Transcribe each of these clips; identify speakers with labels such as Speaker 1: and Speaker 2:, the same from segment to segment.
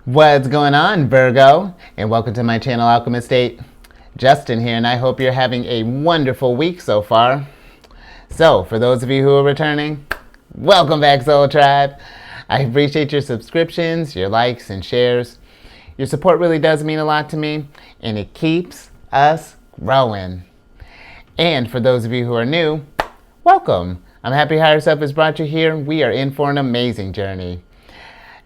Speaker 1: What's going on, Virgo? And welcome to my channel, Alchemist. Justin here, and I hope you're having a wonderful week so far. So, for those of you who are returning, welcome back, Soul Tribe. I appreciate your subscriptions, your likes, and shares. Your support really does mean a lot to me, and it keeps us growing. And for those of you who are new, welcome. I'm happy Higher Self has brought you here. We are in for an amazing journey.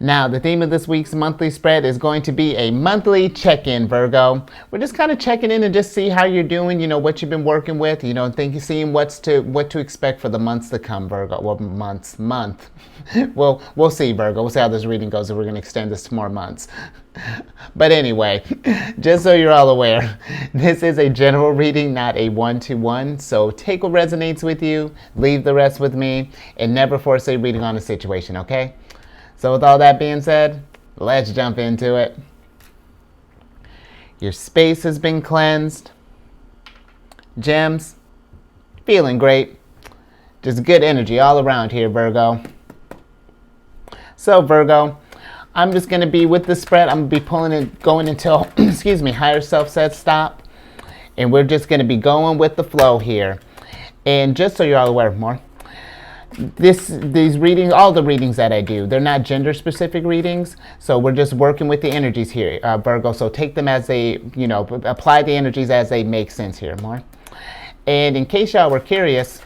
Speaker 1: Now, the theme of this week's monthly spread is going to be a monthly check-in, Virgo. We're just kind of checking in and just see how you're doing, what you've been working with, seeing what to expect for the months to come, Virgo. Well, month. Well, we'll see, Virgo. We'll see how this reading goes if we're going to extend this to more months. But anyway, just so you're all aware, this is a general reading, not a one-to-one. So take what resonates with you, leave the rest with me, and never force a reading on a situation, okay? So with all that being said, let's jump into it. Your space has been cleansed. Gems, feeling great. Just good energy all around here, Virgo. So Virgo, I'm just going to be with the spread. I'm going to be pulling it, going until, Higher Self says stop. And we're just going to be going with the flow here. And just so you're all aware more, these readings, all the readings that I do, they're not gender specific readings, so we're just working with the energies here, Virgo. So take them as they, apply the energies as they make sense here more. And in case y'all were curious,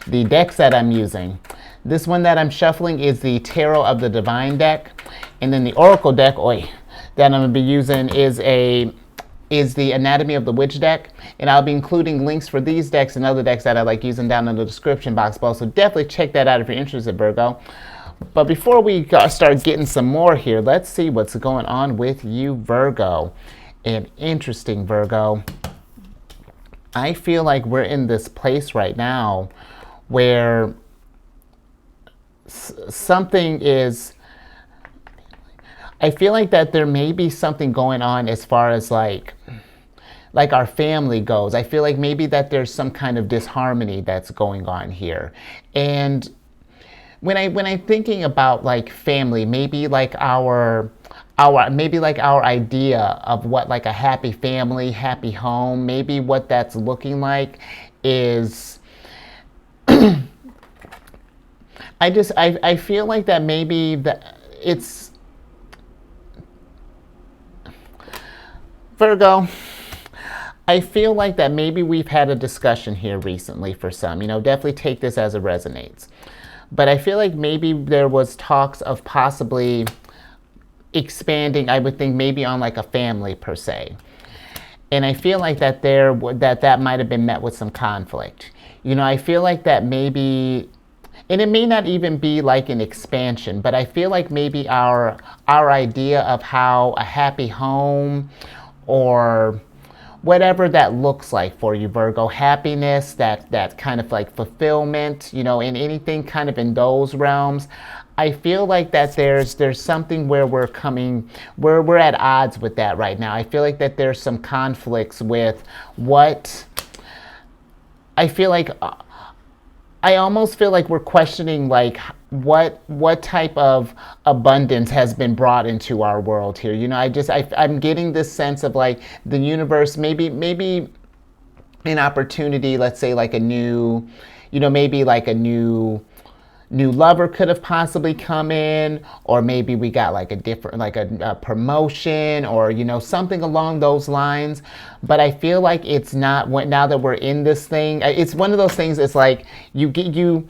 Speaker 1: the decks that I'm using, this one that I'm shuffling is the Tarot of the Divine deck, and then the Oracle deck, that I'm going to be using is the Anatomy of the Witch deck, and I'll be including links for these decks and other decks that I like using down in the description box below, so definitely check that out if you're interested, Virgo. But before we start getting some more here, let's see what's going on with you, Virgo. And interesting, Virgo, I feel like we're in this place right now where something is, I feel like that there may be something going on as far as like our family goes. I feel like maybe that there's some kind of disharmony that's going on here. And when I'm thinking about like family, maybe like our idea of what like a happy family, happy home, maybe what that's looking like is I feel like that maybe that it's Virgo, I feel like that maybe we've had a discussion here recently for some, definitely take this as it resonates. But I feel like maybe there was talks of possibly expanding, I would think maybe on like a family per se. And I feel like that that might have been met with some conflict. I feel like that maybe, and it may not even be like an expansion, but I feel like maybe our idea of how a happy home or whatever that looks like for you, Virgo, happiness, that kind of like fulfillment, in anything kind of in those realms, I feel like that there's something where we're at odds with that right now. I feel like that there's some conflicts with what I feel like. I almost feel like we're questioning like what type of abundance has been brought into our world here. I'm getting this sense of like the universe, maybe an opportunity, let's say like a new, maybe like a new lover could have possibly come in, or maybe we got like a different, like a promotion, or something along those lines. But I feel like it's not, now that we're in this thing, it's one of those things. It's like you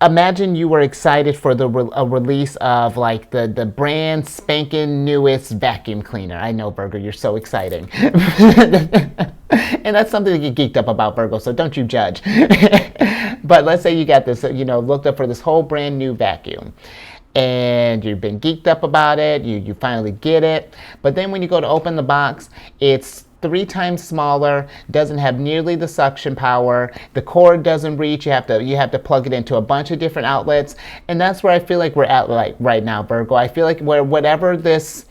Speaker 1: imagine you were excited for a release of like the brand spanking newest vacuum cleaner. I know, Virgo, you're so exciting. And that's something to get geeked up about, Virgo, so don't you judge. But let's say you got this, looked up for this whole brand new vacuum, and you've been geeked up about it, you finally get it, but then when you go to open the box, it's 3 times smaller, doesn't have nearly the suction power, the cord doesn't reach, you have to plug it into a bunch of different outlets, and that's where I feel like we're at right now, Virgo. I feel like whatever this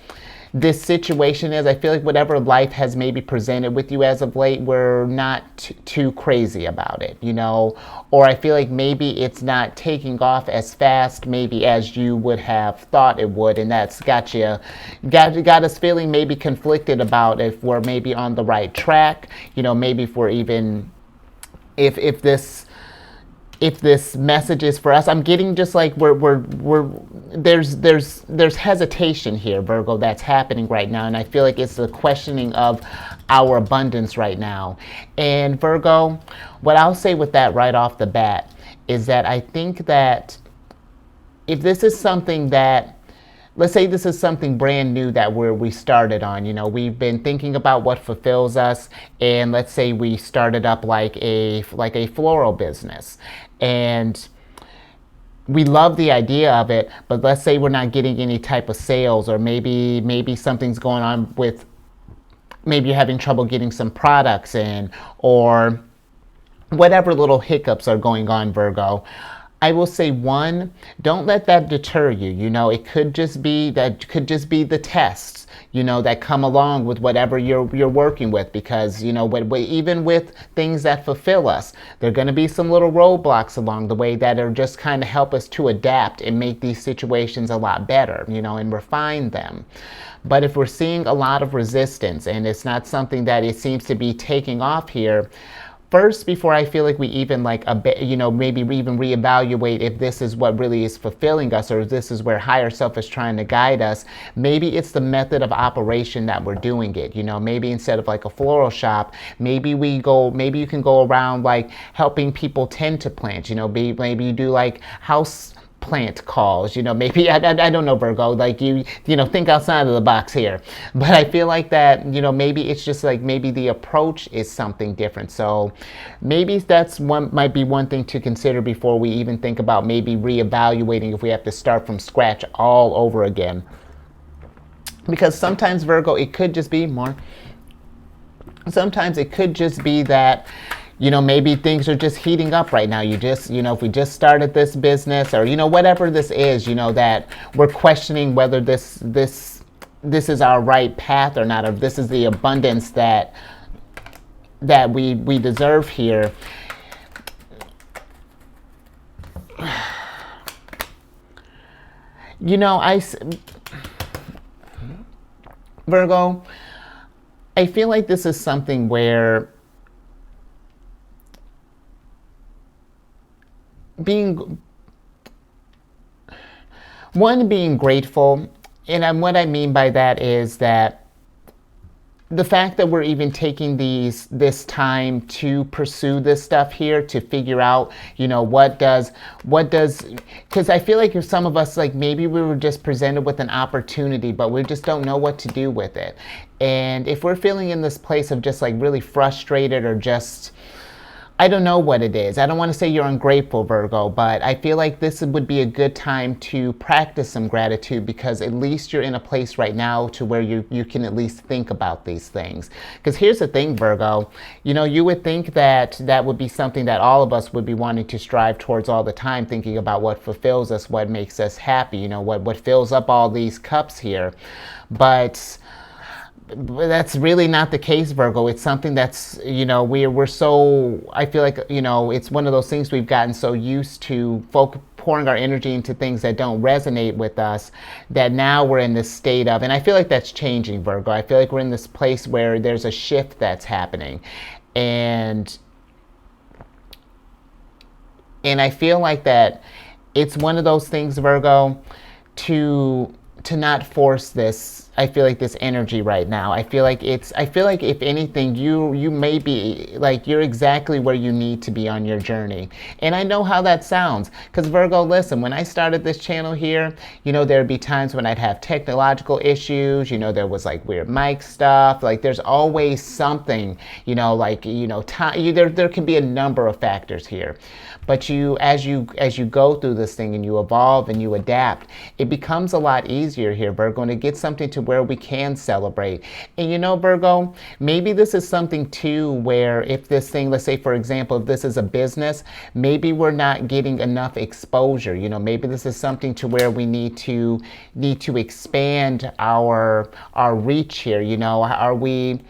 Speaker 1: this situation is. I feel like whatever life has maybe presented with you as of late, we're not too crazy about it, you know, or I feel like maybe it's not taking off as fast maybe as you would have thought it would, and that's got us feeling maybe conflicted about if we're maybe on the right track, you know, maybe if we're even if this message is for us. I'm getting just like there's hesitation here, Virgo, that's happening right now, and I feel like it's the questioning of our abundance right now. And Virgo, what I'll say with that right off the bat is that I think that if this is something that, let's say this is something brand new that we started on, you know, we've been thinking about what fulfills us, and let's say we started up like a floral business, and we love the idea of it, but let's say we're not getting any type of sales, or maybe something's going on with, maybe you're having trouble getting some products in, or whatever little hiccups are going on, Virgo. I will say, one, don't let that deter you. You know, it could just be the tests, you know, that come along with whatever you're working with, because, you know, even with things that fulfill us, there are going to be some little roadblocks along the way that are just kind of help us to adapt and make these situations a lot better, you know, and refine them. But if we're seeing a lot of resistance and it's not something that it seems to be taking off here, first, before I feel like we even maybe even reevaluate if this is what really is fulfilling us, or if this is where higher self is trying to guide us, maybe it's the method of operation that we're doing it. You know, maybe instead of like a floral shop, maybe you can go around like helping people tend to plants. You know, maybe you do like house plant calls, you know, maybe I don't know, Virgo, like you know, think outside of the box here. But I feel like that, you know, maybe it's just like maybe the approach is something different. So maybe that's might be one thing to consider before we even think about maybe reevaluating if we have to start from scratch all over again. Because sometimes, Virgo, it could just be that, you know, maybe things are just heating up right now. You know, if we just started this business, or, you know, whatever this is, you know, that we're questioning whether this is our right path or not, or this is the abundance that we deserve here. You know, Virgo, I feel like this is something where being grateful, and what I mean by that is that the fact that we're even taking this time to pursue this stuff here, to figure out, you know, because I feel like if some of us, like maybe we were just presented with an opportunity, but we just don't know what to do with it. And if we're feeling in this place of just like really frustrated, or just, I don't know what it is. I don't want to say you're ungrateful, Virgo, but I feel like this would be a good time to practice some gratitude, because at least you're in a place right now to where you can at least think about these things. Because here's the thing, Virgo, you know, you would think that would be something that all of us would be wanting to strive towards all the time, thinking about what fulfills us, what makes us happy, you know, what fills up all these cups here. But that's really not the case, Virgo. It's something that's, you know, we're so, I feel like, you know, it's one of those things we've gotten so used to pouring our energy into things that don't resonate with us, that now we're in this state of, and I feel like that's changing, Virgo. I feel like we're in this place where there's a shift that's happening. And I feel like that it's one of those things, Virgo, to not force this. I feel like this energy right now. I feel like if anything, you may be like, you're exactly where you need to be on your journey. And I know how that sounds, because Virgo, listen, when I started this channel here, you know, there'd be times when I'd have technological issues, you know, there was like weird mic stuff, like there's always something, you know, like, you know, there can be a number of factors here. But as you go through this thing and you evolve and you adapt, it becomes a lot easier here, Virgo, and it gets something to to where we can celebrate. And you know, Virgo, maybe this is something too where if this thing, let's say for example, if this is a business, maybe we're not getting enough exposure. You know, maybe this is something to where we need to expand our reach here. You know, are we,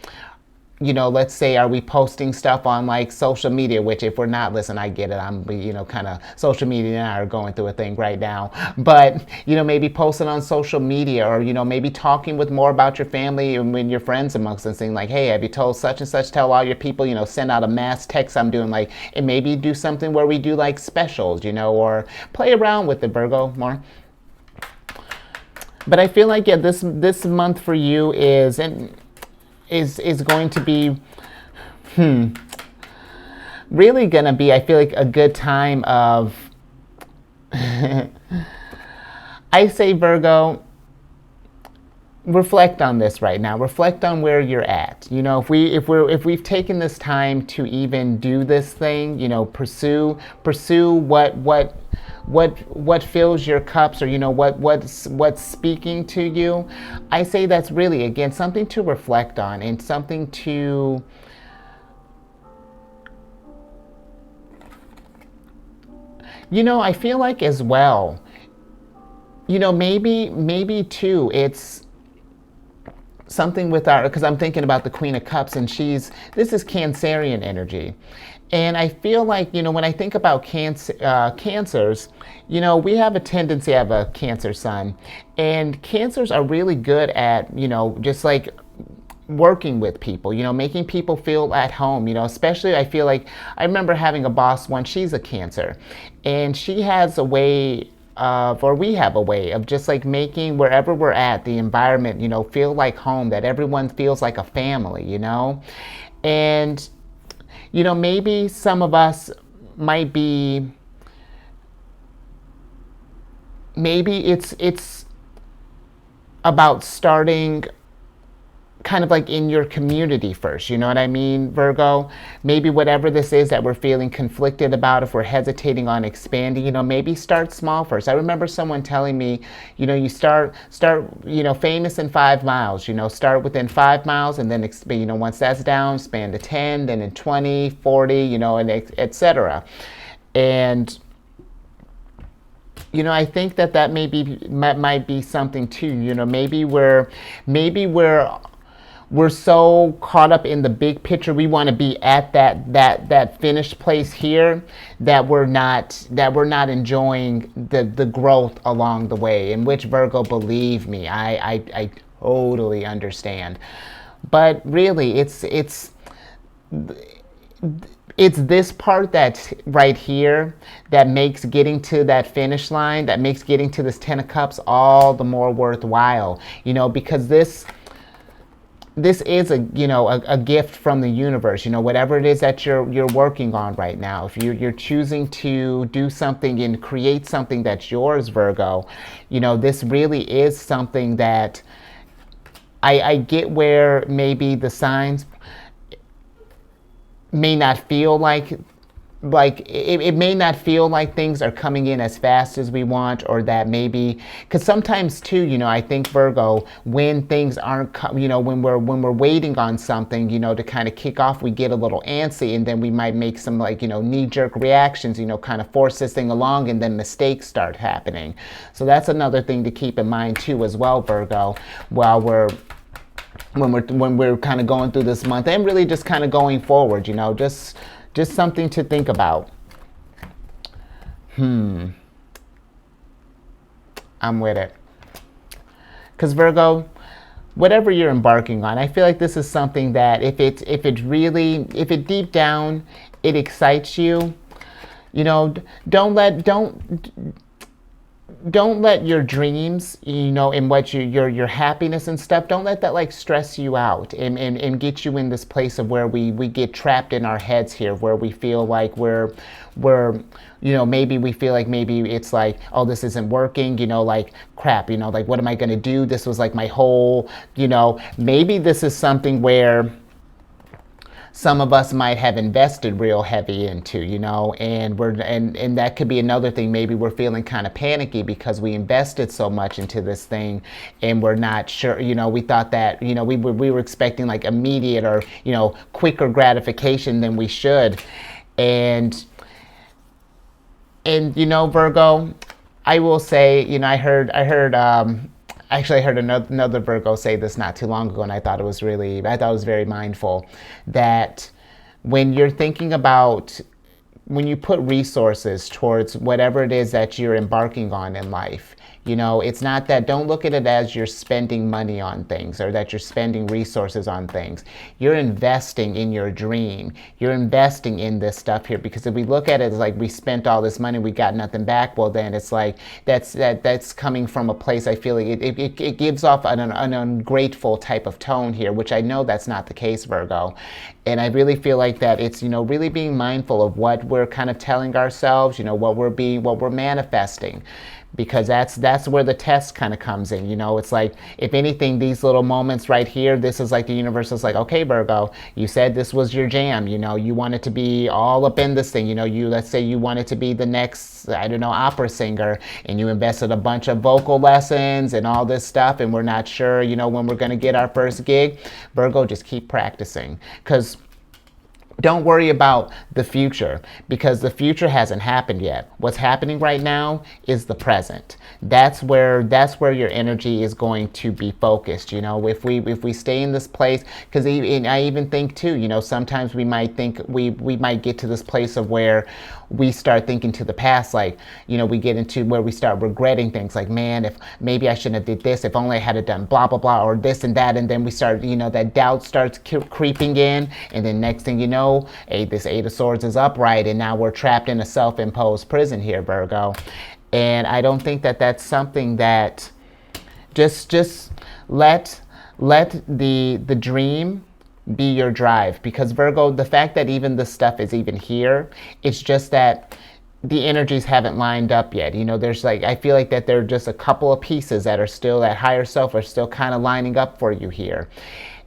Speaker 1: you know, let's say, are we posting stuff on like social media, which if we're not, listen, I get it. I'm, you know, kind of social media and I are going through a thing right now, but, you know, maybe posting on social media or, you know, maybe talking with more about your family and when your friends amongst and saying like, hey, have you told such and such, tell all your people, you know, send out a mass text. I'm doing like, and maybe do something where we do like specials, you know, or play around with it, Virgo, more. But I feel like, yeah, this month for you is, and is going to be really going to be, I feel like, a good time of I say, Virgo, reflect on this right now. Reflect on where you're at. You know, if we've taken this time to even do this thing, you know, pursue what fills your cups, or you know what's speaking to you. I say that's really, again, something to reflect on and something to, you know, I feel like as well, you know, maybe too, it's something with our, because I'm thinking about the Queen of Cups, and this is Cancerian energy. And I feel like, you know, when I think about cancers, you know, we have a tendency to have a Cancer sun, and cancers are really good at, you know, just like working with people, you know, making people feel at home, you know, especially I feel like, I remember having a boss once, she's a Cancer, and she has a way of, or we have a way of just like making wherever we're at, the environment, you know, feel like home, that everyone feels like a family, you know. And you know, maybe some of us might be, maybe it's about starting kind of like in your community first, you know what I mean, Virgo? Maybe whatever this is that we're feeling conflicted about, if we're hesitating on expanding, you know, maybe start small first. I remember someone telling me, you know, you start, you know, famous in 5 miles, you know, start within 5 miles, and then, you know, once that's down, expand to 10, then in 20, 40, you know, and etc. And you know, I think that might be something too. You know, maybe we're so caught up in the big picture. We want to be at that finished place here, that we're not enjoying the growth along the way. In which, Virgo, believe me, I totally understand. But really, it's this part that's right here that makes getting to that finish line, that makes getting to this 10 of Cups all the more worthwhile. You know, because this is a gift from the universe. You know, whatever it is that you're working on right now, if you're choosing to do something and create something that's yours, Virgo, you know, this really is something that I get where maybe the signs may not feel like it may not feel like things are coming in as fast as we want, or that maybe, because sometimes too, you know, I think, Virgo, when things aren't, you know, when we're waiting on something, you know, to kind of kick off, we get a little antsy, and then we might make some, like, you know, knee-jerk reactions, you know, kind of force this thing along, and then mistakes start happening. So that's another thing to keep in mind too as well, Virgo, while when we're kind of going through this month, and really just kind of going forward, you know, just something to think about. I'm with it. Because, Virgo, whatever you're embarking on, I feel like this is something that if it deep down, it excites you, you know, don't let your dreams, you know, and what your happiness and stuff, don't let that like stress you out and get you in this place of where we get trapped in our heads here, where we feel like we're you know, maybe we feel like maybe it's like, oh, this isn't working, you know, like crap, you know, like what am I going to do? This was like my whole, you know, maybe this is something where some of us might have invested real heavy into, and that could be another thing. Maybe we're feeling kind of panicky because we invested so much into this thing, and we're not sure. We thought that we were expecting like immediate or quicker gratification than we should, and Virgo, I will say, I heard actually, I heard another Virgo say this not too long ago, and I thought it was very mindful, that when you're thinking about, when you put resources towards whatever it is that you're embarking on in life, it's not that, don't look at it as you're spending money on things or that you're spending resources on things. You're investing in your dream. You're investing in this stuff here, because if we look at it as like we spent all this money, we got nothing back, well then it's like that's coming from a place, I feel like it gives off an ungrateful type of tone here, which I know that's not the case, Virgo. And I really feel like that it's, really being mindful of what we're kind of telling ourselves, what we're manifesting. Because that's where the test kind of comes in. It's like, if anything, these little moments right here, this is like the universe is like, okay, Virgo, you said this was your jam. You wanted to be all up in this thing. Let's say you wanted to be the next, I don't know, opera singer, and you invested a bunch of vocal lessons and all this stuff, and we're not sure, when we're going to get our first gig. Virgo, just keep practicing, because don't worry about the future, because the future hasn't happened yet. What's happening right now is the present. That's where your energy is going to be focused. If we stay in this place, because I even think too, sometimes we might think we might get to this place of where we start thinking to the past, like, we get into where we start regretting things, like, man, if maybe I shouldn't have did this, if only I had done blah blah blah, or this and that, and then we start, that doubt starts creeping in, and then next thing you know, this Eight of Swords is upright, and now we're trapped in a self-imposed prison here, Virgo. And I don't think that that's something that, just let the dream be your drive, because Virgo, the fact that even this stuff is even here, it's just that the energies haven't lined up yet. There's like, I feel like that there are just a couple of pieces that are still, that higher self are still kind of lining up for you here.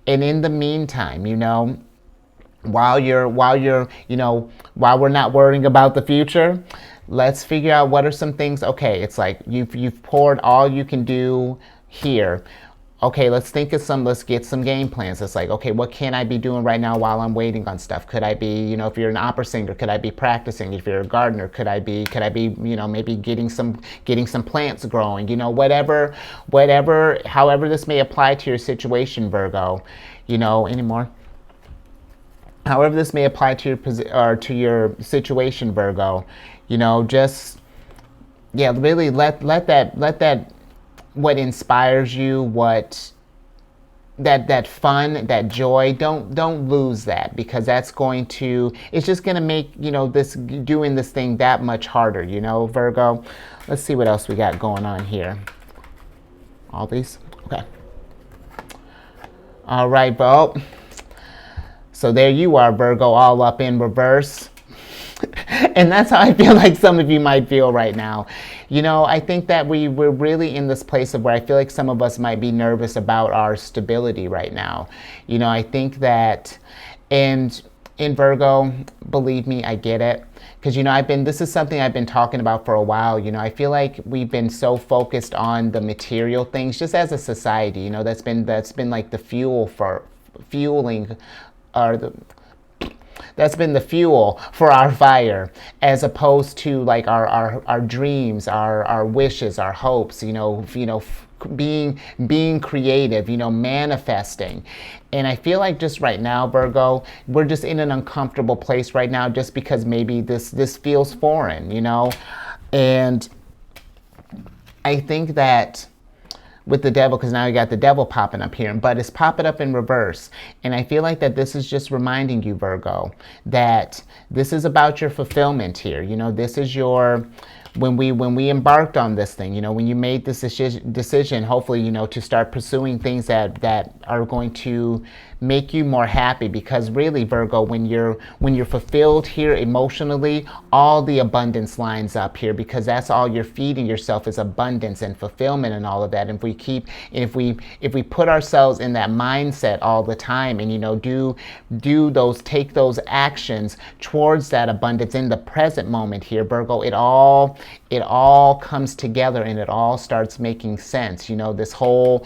Speaker 1: And in the meantime, while we're not worrying about the future, let's figure out what are some things. Okay, it's like you've poured all you can do here. Okay, let's get some game plans. It's like, okay, what can I be doing right now while I'm waiting on stuff? Could I be, if you're an opera singer, could I be practicing? If you're a gardener, could I be, maybe getting some plants growing? However this may apply to your situation, Virgo, anymore. However this may apply to your situation, Virgo, just, yeah, really let that what inspires you, what that fun, that joy, don't lose that, because it's just going to make, doing this thing that much harder, Virgo. Let's see what else we got going on here. All these? Okay. All right, Bo. So there you are, Virgo, all up in reverse. And that's how I feel like some of you might feel right now. I think that we're really in this place of where I feel like some of us might be nervous about our stability right now. I think that, and in Virgo, believe me, I get it. Because, this is something I've been talking about for a while. I feel like we've been so focused on the material things, just as a society, that's been like the fuel for fueling, or that's been the fuel for our fire, as opposed to like our dreams, our wishes, our hopes, being creative, manifesting. And I feel like just right now, Virgo, we're just in an uncomfortable place right now, just because maybe this feels foreign, and I think that with the devil, because now you got the devil popping up here, but it's popping up in reverse. And I feel like that this is just reminding you, Virgo, that this is about your fulfillment here. This is your, when we embarked on this thing, when you made this decision, hopefully, to start pursuing things that are going to make you more happy. Because really, Virgo, when you're fulfilled here emotionally, all the abundance lines up here, because that's all you're feeding yourself is abundance and fulfillment and all of that. And if we put ourselves in that mindset all the time, and take those actions towards that abundance in the present moment here, Virgo, it all comes together and it all starts making sense. This whole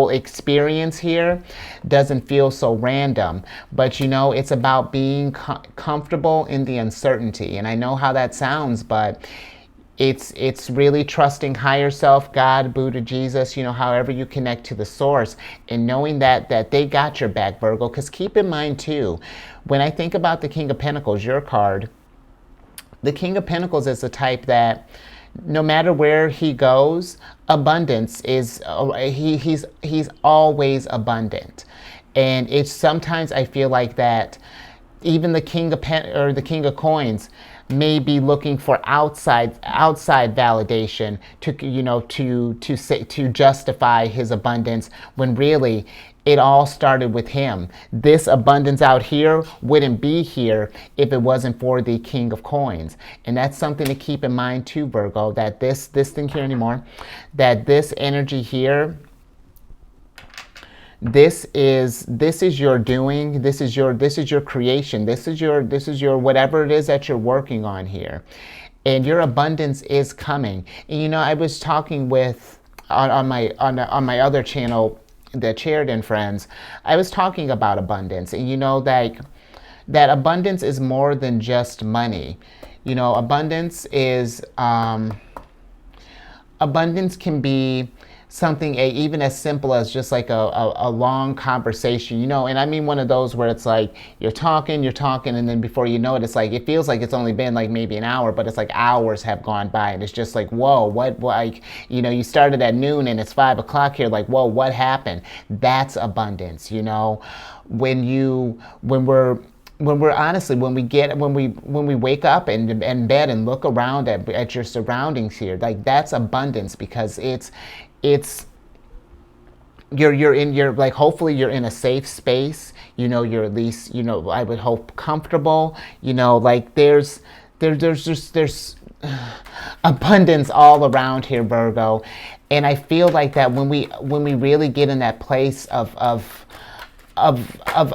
Speaker 1: experience here doesn't feel so random, but it's about being comfortable in the uncertainty. And I know how that sounds, but it's really trusting higher self, God, Buddha, Jesus, however you connect to the source, and knowing that they got your back, Virgo. Because keep in mind too, when I think about the King of Pentacles, your card, the King of Pentacles is the type that no matter where he goes, abundance is, he's always abundant. And it's sometimes I feel like that even the King of Coins may be looking for outside validation to justify his abundance, when really it all started with him. This abundance out here wouldn't be here if it wasn't for the King of Coins. And that's something to keep in mind too, Virgo, that this thing here anymore, that this energy here, this is your doing, this is your creation, this is your whatever it is that you're working on here, and your abundance is coming. And I was talking with on my other channel, the Sheridan Friends, I was talking about abundance, and that abundance is more than just money. Abundance can be something even as simple as just like a long conversation, and I mean one of those where it's like you're talking, and then before you know it, it's like it feels like it's only been like maybe an hour, but it's like hours have gone by, and it's just like, whoa, what, like, you started at noon and it's 5 o'clock here, like, whoa, what happened? That's abundance. When we wake up in bed and look around at your surroundings here, like, that's abundance, because you're like, hopefully you're in a safe space, you're at least, I would hope comfortable, like there's abundance all around here, Virgo. And I feel like that when we really get in that place of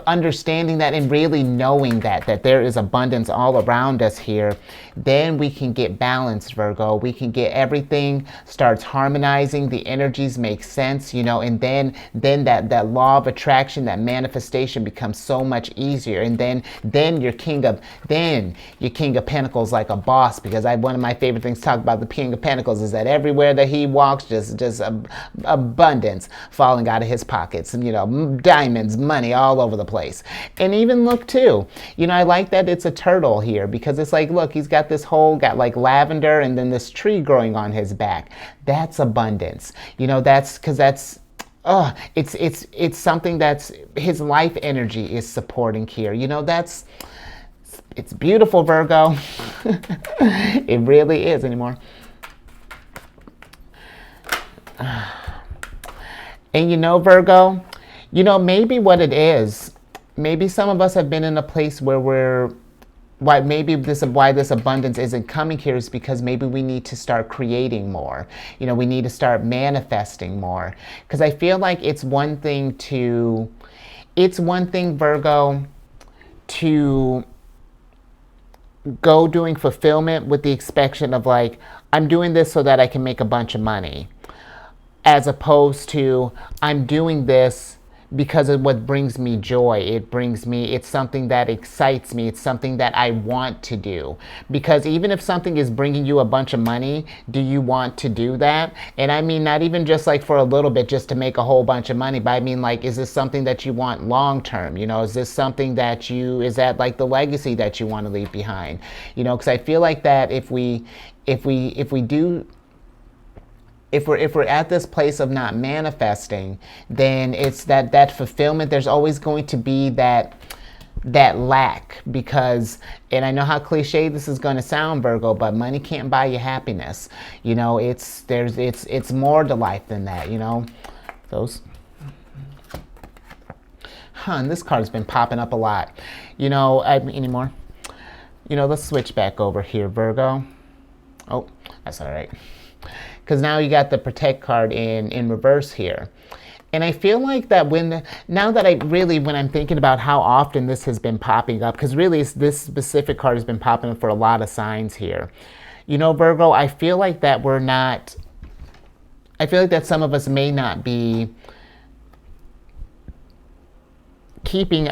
Speaker 1: understanding that, and really knowing that there is abundance all around us here, then we can get balanced, Virgo. We can get everything starts harmonizing, the energies make sense, and then that law of attraction, that manifestation becomes so much easier. And then your King of Pentacles like a boss, because one of my favorite things to talk about the King of Pentacles is that everywhere that he walks, just abundance falling out of his pockets, diamonds, money all over the place. And even look too, I like that it's a turtle here, because it's like, look, he's got like lavender and then this tree growing on his back. That's abundance. That's because it's something that's his life energy is supporting here. It's beautiful, Virgo. It really is anymore. And Virgo, maybe what it is, maybe some of us have been in a place where why this abundance isn't coming here is because maybe we need to start creating more. We need to start manifesting more. Because I feel like it's one thing, Virgo, to go doing fulfillment with the expectation of like, I'm doing this so that I can make a bunch of money, as opposed to I'm doing this because of what brings me joy. It's something that excites me. It's something that I want to do. Because even if something is bringing you a bunch of money, do you want to do that? And I mean, not even just like for a little bit, just to make a whole bunch of money, but I mean, like, is this something that you want long term? Is this something is that like the legacy that you want to leave behind? Because I feel like that if we're at this place of not manifesting, then it's that fulfillment. There's always going to be that that lack, because, and I know how cliche this is going to sound, Virgo, but money can't buy you happiness. You know, it's more to life than that, you know. Those. And this card's been popping up a lot. You know, anymore. You know, let's switch back over here, Virgo. Oh, that's all right. Because now you got the protect card in reverse here. And I feel like that when I'm thinking about how often this has been popping up, because really this specific card has been popping up for a lot of signs here. You know, Virgo, I feel like that some of us may not be keeping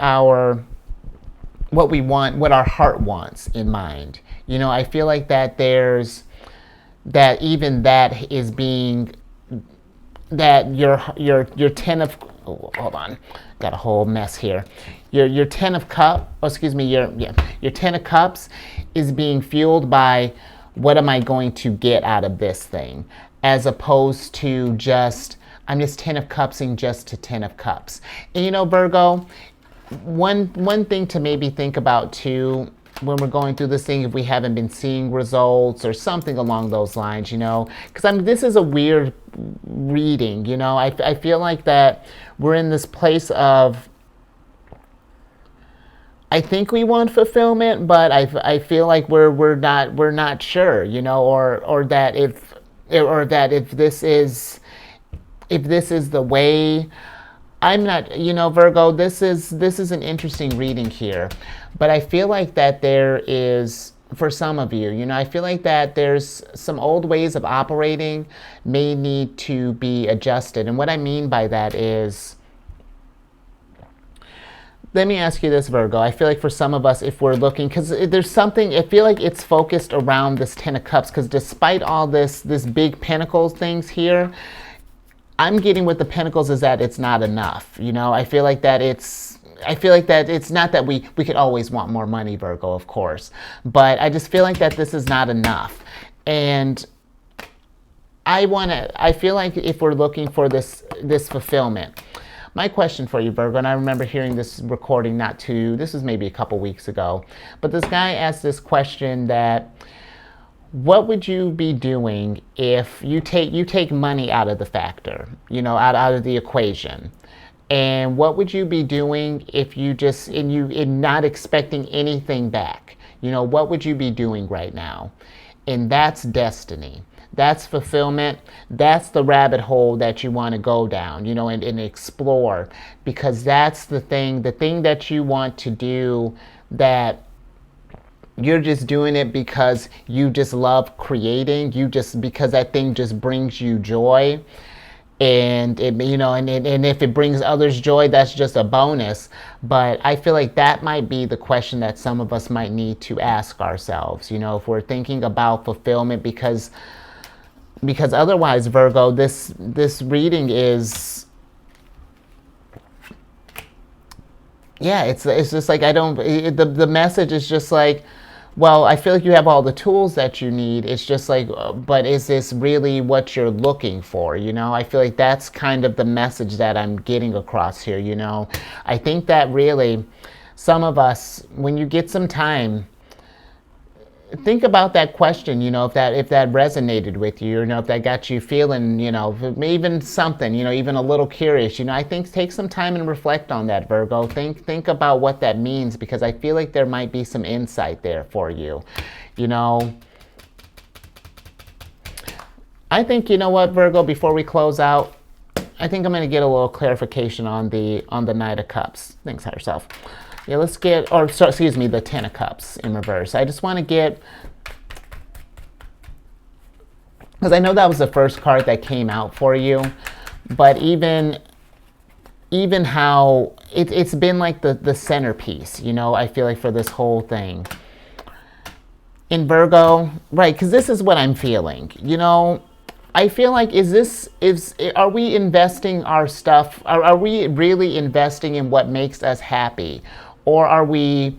Speaker 1: what we want, what our heart wants in mind. You know, I feel like that even that is being, that your 10 of, oh, hold on, got a whole mess here. Your 10 of cups, your 10 of cups is being fueled by, what am I going to get out of this thing? As opposed to just, I'm just 10 of cupsing just to 10 of cups. And you know, Virgo, one thing to maybe think about too, when we're going through this thing, if we haven't been seeing results or something along those lines, you know, because this is a weird reading, you know. I feel like that we're in this place of, I think we want fulfillment, but I feel like we're not sure, you know, or that if this is the way. I'm not, you know, Virgo, this is an interesting reading here. But I feel like that there is, for some of you, you know, I feel like that there's some old ways of operating may need to be adjusted. And what I mean by that is, let me ask you this, Virgo. I feel like for some of us, if we're looking, because there's something, I feel like it's focused around this 10 of Cups, because despite all this big Pentacles things here, I'm getting with the Pentacles is that it's not enough. You know, I feel like that it's not that we could always want more money, Virgo, of course. But I just feel like that this is not enough. And I feel like if we're looking for this fulfillment, my question for you, Virgo, and I remember hearing this recording this was maybe a couple weeks ago, but this guy asked this question that, what would you be doing if you take money out of the factor, you know, out of the equation? And what would you be doing if you just, in not expecting anything back? You know, what would you be doing right now? And that's destiny. That's fulfillment. That's the rabbit hole that you want to go down, you know, and explore, because that's the thing that you want to do, that you're just doing it because you just love creating, because that thing just brings you joy. And it, you know, and if it brings others joy, that's just a bonus. But I feel like that might be the question that some of us might need to ask ourselves, you know, if we're thinking about fulfillment, because otherwise, Virgo, this reading is, yeah, it's just like, the message is just like, well, I feel like you have all the tools that you need. It's just like, but is this really what you're looking for? You know, I feel like that's kind of the message that I'm getting across here, you know. I think that really, some of us, when you get some time, think about that question, you know, if that resonated with you, you know, if that got you feeling, you know, even something, you know, even a little curious, you know, I think take some time and reflect on that, Virgo. Think about what that means, because I feel like there might be some insight there for you, you know. I think, you know what, Virgo, before we close out, I think I'm going to get a little clarification on the Knight of Cups. Thanks, higher self. Yeah, let's get, the 10 of Cups in reverse. I just want to get, because I know that was the first card that came out for you, but even how it's been like the centerpiece, you know, I feel like for this whole thing. In Virgo, right, because this is what I'm feeling, you know. I feel like, are we investing our stuff? Are we really investing in what makes us happy? Or are we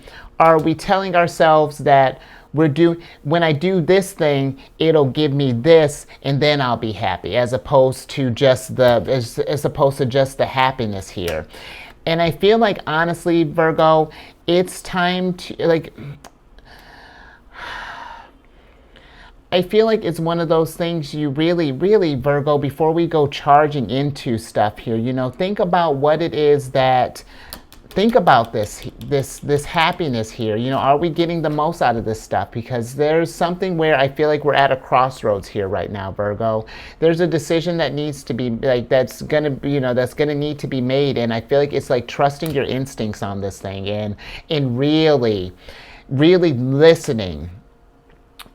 Speaker 1: telling ourselves that when I do this thing, it'll give me this, and then I'll be happy, as opposed to just the happiness here? And I feel like, honestly, Virgo, it's time to, like, I feel like it's one of those things you really, really, Virgo, before we go charging into stuff here, think about what it is that, think about this happiness here. Are we getting the most out of this stuff? Because there's something where I feel like we're at a crossroads here right now, Virgo. There's a decision that needs to be, like, that's gonna be, that's gonna need to be made, and I feel like it's like trusting your instincts on this thing, and really, really listening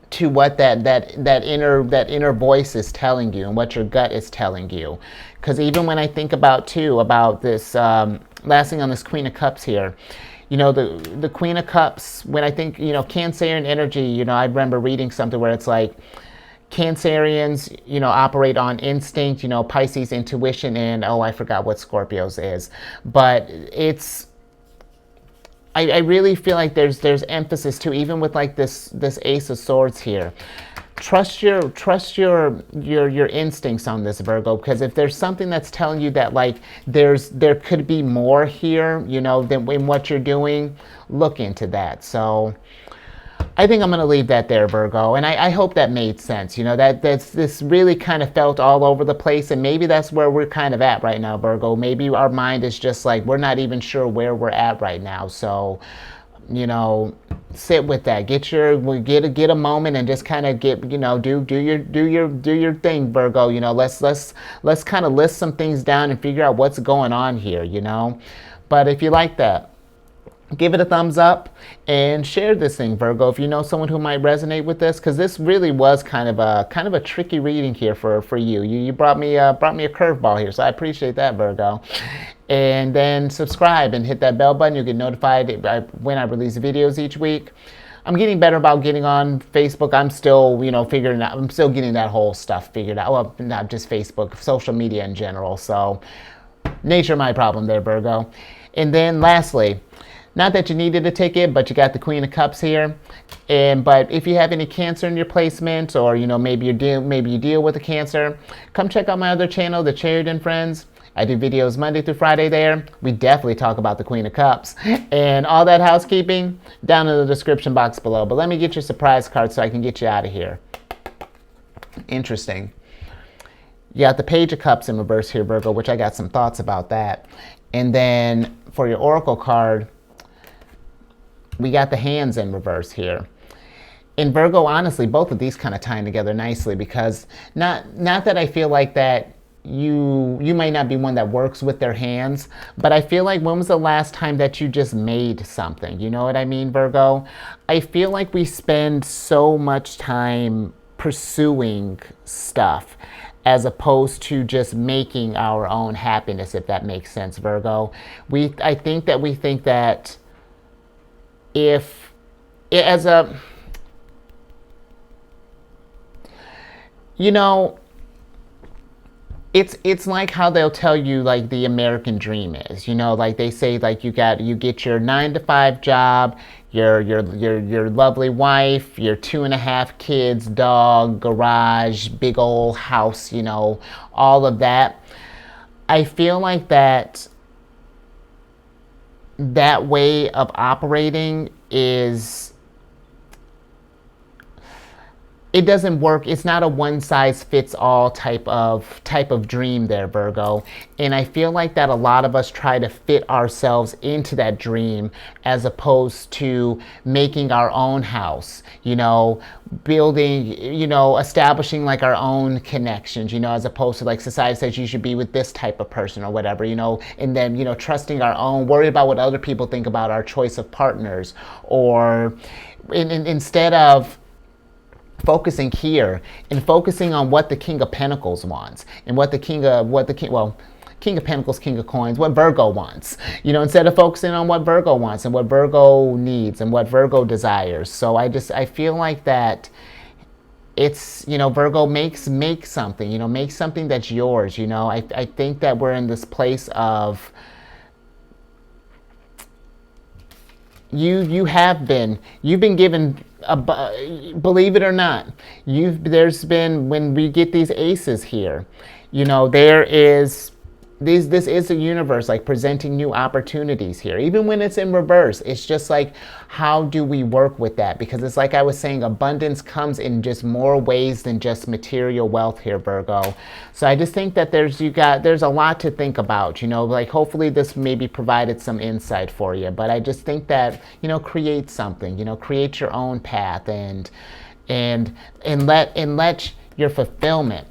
Speaker 1: to what that inner voice is telling you and what your gut is telling you. Because even when I think about this last thing on this Queen of Cups here, the Queen of Cups, when I think Cancerian energy, I remember reading something where it's like Cancerians operate on instinct, Pisces intuition, and I forgot what Scorpio's is, but it's, I really feel like there's emphasis too, even with like this Ace of Swords here. Trust your instincts on this, Virgo, because if there's something that's telling you that, like, there could be more here, than in what you're doing, look into that. So I think I'm going to leave that there, Virgo, and I hope that made sense. This really kind of felt all over the place, and maybe that's where we're kind of at right now, Virgo. Maybe our mind is just like, we're not even sure where we're at right now. So, sit with that. Get a moment and just kind of get, do your thing, Virgo. Let's kind of list some things down and figure out what's going on here. But if you like that, give it a thumbs up and share this thing, Virgo, if you know someone who might resonate with this, because this really was kind of a tricky reading here for you. You brought me a curveball here, so I appreciate that, Virgo. And then subscribe and hit that bell button. You'll get notified when I release videos each week. I'm getting better about getting on Facebook. I'm still, figuring out. I'm still getting that whole stuff figured out. Well, not just Facebook, social media in general. So, nature my problem there, Virgo. And then lastly, not that you needed a ticket, but you got the Queen of Cups here. But if you have any Cancer in your placement, or maybe you deal with a Cancer, come check out my other channel, The Sheridan Friends. I do videos Monday through Friday there. We definitely talk about the Queen of Cups. And all that housekeeping down in the description box below. But let me get your surprise card so I can get you out of here. Interesting. You got the Page of Cups in reverse here, Virgo, which I got some thoughts about that. And then for your Oracle card, we got the Hands in reverse here. In Virgo, honestly, both of these kind of tying together nicely, because not that I feel like that you might not be one that works with their hands, but I feel like, when was the last time that you just made something? You know what I mean, Virgo? I feel like we spend so much time pursuing stuff as opposed to just making our own happiness, if that makes sense, Virgo. I think that if as a, it's like how they'll tell you, like, the American dream is, like they say, like, you get your 9-to-5 job, your lovely wife, your 2.5 kids, dog, garage, big old house, all of that. I feel like that way of operating it doesn't work. It's not a one-size-fits-all type of dream there, Virgo. And I feel like that a lot of us try to fit ourselves into that dream, as opposed to making our own house, building, establishing like our own connections, as opposed to, like, society says you should be with this type of person or whatever, and then, trusting our own, worry about what other people think about our choice of partners, or instead of focusing here and focusing on what the King of Pentacles wants, and King of Pentacles, King of Coins, what Virgo wants, instead of focusing on what Virgo wants and what Virgo needs and what Virgo desires. So I feel like that it's, Virgo, make something, make something that's yours. I think that we're in this place of, you've been given believe it or not, there's been, when we get these aces here, there is this is a universe like presenting new opportunities here. Even when it's in reverse, it's just like, how do we work with that? Because it's like I was saying, abundance comes in just more ways than just material wealth here, Virgo. So I just think that there's a lot to think about, you know, like hopefully this maybe provided some insight for you. But I just think that, you know, create something, you know, create your own path and let your fulfillment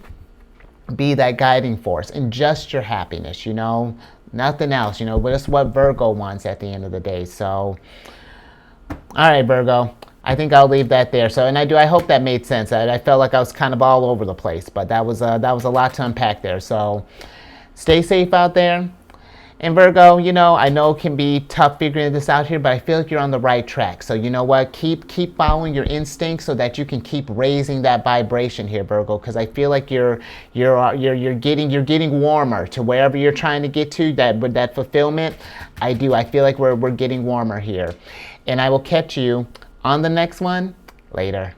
Speaker 1: be that guiding force and just your happiness, you know, nothing else, you know, but it's what Virgo wants at the end of the day. So, all right, Virgo, I think I'll leave that there. So, and I hope that made sense. I felt like I was kind of all over the place, but that was a lot to unpack there. So, stay safe out there. And Virgo, you know, I know it can be tough figuring this out here, but I feel like you're on the right track. So you know what? Keep following your instincts so that you can keep raising that vibration here, Virgo. Because I feel like you're getting warmer to wherever you're trying to get to. That fulfillment, I feel like we're getting warmer here. And I will catch you on the next one later.